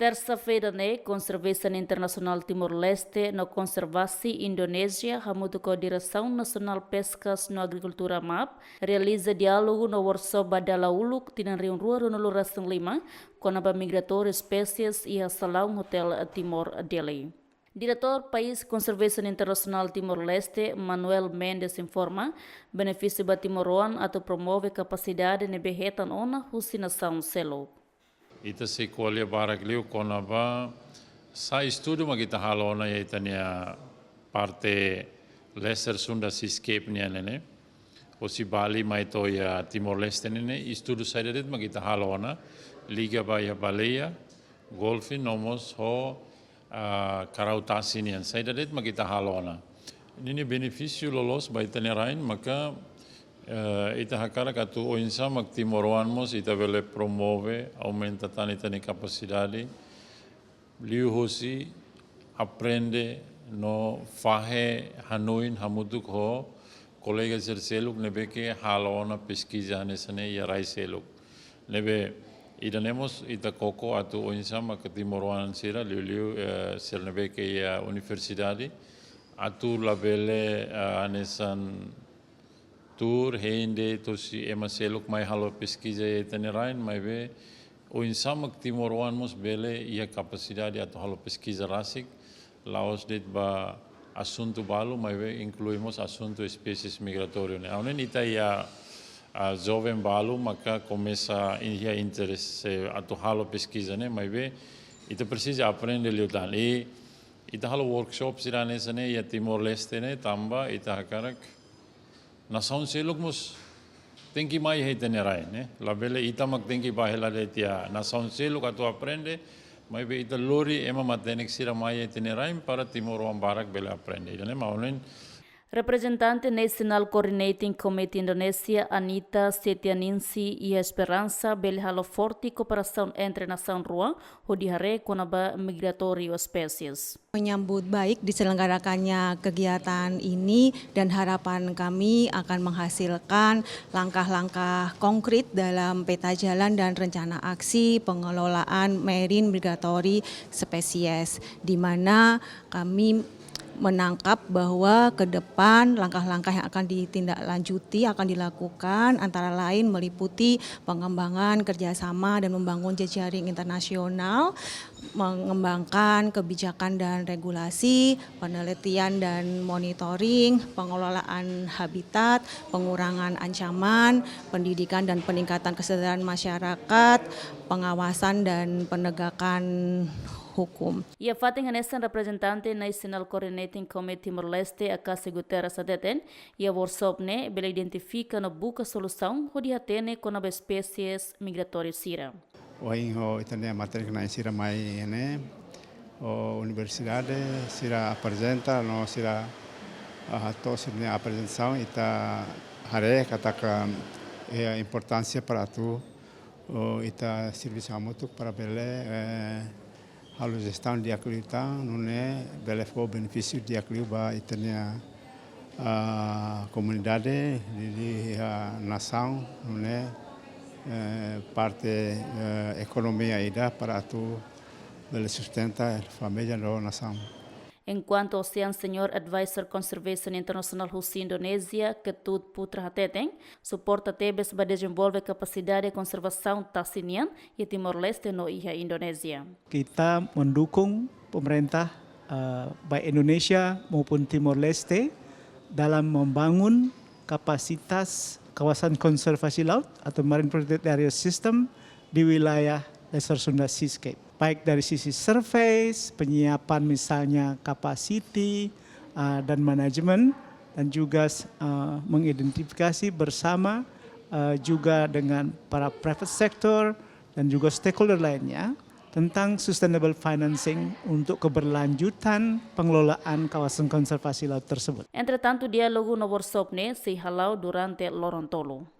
Terça-feira, Conservação Internacional Timor-Leste, na Conservasi Indonésia, Hamutu Direção Nacional Pescas no Agricultura MAP, realiza diálogo no workshop Badalauluk, Tinanriun Rua, Runulurasan Lima, com a migratória espécies e a Salão Hotel Timor-Delhi. Diretor País Conservação Internacional Timor-Leste, Manuel Mendes, informa, benefício ba Timoroan atau promove capacidade de behetan ona husinação selo. Ita se kolya barak liu kona ba sa estudo magita halona ya itania parte lesser Sunda seascape nia nene o si Bali mai to ya Timor Leste nene estudo sa dedet magita halona liga ba ya baleia golfin nomos ho karautasi nian sa dedet magita halona ini benefício lolos ba itania rain maka ita hakara katu o insa mag Timoroan mos ita vele promove aumenta tani capacidade liu hosi aprende no fahe hanuin hamutuk ho kolega seluk nebeke halona pesquisa nesane ya rai seluk nebe ida nemos ita koko atu o insa mag Timoroan sira liu sel nebeke ya universidade atu labele anesan tur hende tosi ema seluk mai halo pesquisa tenerain mai be o insamak Timoroan mos bele ia capacidade atau halo pesquisa rasik laos det ba assunto balu mai be incluímos assunto espécies migratório ne aunen ita ia jovem balu maka começa ia interesse atau halo pesquisa ne mai be ita precisa aprender liutan e ita halo workshop sirane sane ia Timor Leste ne tamba ita hakarak nasaun seluk mus tengki mai hei tenerai ne la bele ita mak tengki bahela de tia nasaun seluk atu aprende mai be ita lori ema matenek sira mai hei tenerai para Timoroan Barak bele aprende ida ne maulen. Representante National Coordinating Committee Indonesia, Anita Setianinsi e Esperança, belhalo forte cooperação entre nação Rua, hodihare konaba migratorio species. Menyambut baik diselenggarakannya kegiatan ini dan harapan kami akan menghasilkan langkah-langkah konkret dalam peta jalan dan rencana aksi pengelolaan marine migratory species, di mana kami menangkap bahwa ke depan langkah-langkah yang akan ditindaklanjuti akan dilakukan antara lain meliputi pengembangan kerjasama dan membangun jejaring internasional, mengembangkan kebijakan dan regulasi, penelitian dan monitoring, pengelolaan habitat, pengurangan ancaman, pendidikan dan peningkatan kesadaran masyarakat, pengawasan dan penegakan hukum. Ia fating hanesan representante National Coordinating Committee Timor-Leste a Casa Guterres adeten, ia workshop ne bela identifica no buca solução hodihatene com as espécies migratórias sira. Oing ho itane materi na sira mai ene o universidade sira apresenta no sira to sira apresentação ita hare katakan importância para tu ita serviço amutuk para bele halu gestão de acreditação não é belefo benefício de acreditar itania comunidade de nação não é parte economia ida para tu bele sustenta a família da nação. Enquanto o Senhor Advisor Conservation International Husi Indonésia, Ketut Putra Hateten, suporta tebes para desenvolver capacidade de conservação Tassinian e Timor-Leste no Iha Indonesia. Kita mendukung pemerintah baik Indonesia maupun Timor-Leste dalam membangun kapasitas kawasan konservasi laut atau Marine Protected Area System di wilayah Lesser Sunda Seascape. Baik dari sisi surface, penyiapan misalnya capacity dan manajemen, dan juga mengidentifikasi bersama juga dengan para private sector dan juga stakeholder lainnya tentang sustainable financing untuk keberlanjutan pengelolaan kawasan konservasi laut tersebut. Entretanto, diálogo no workshop se halau durante Lorontolo.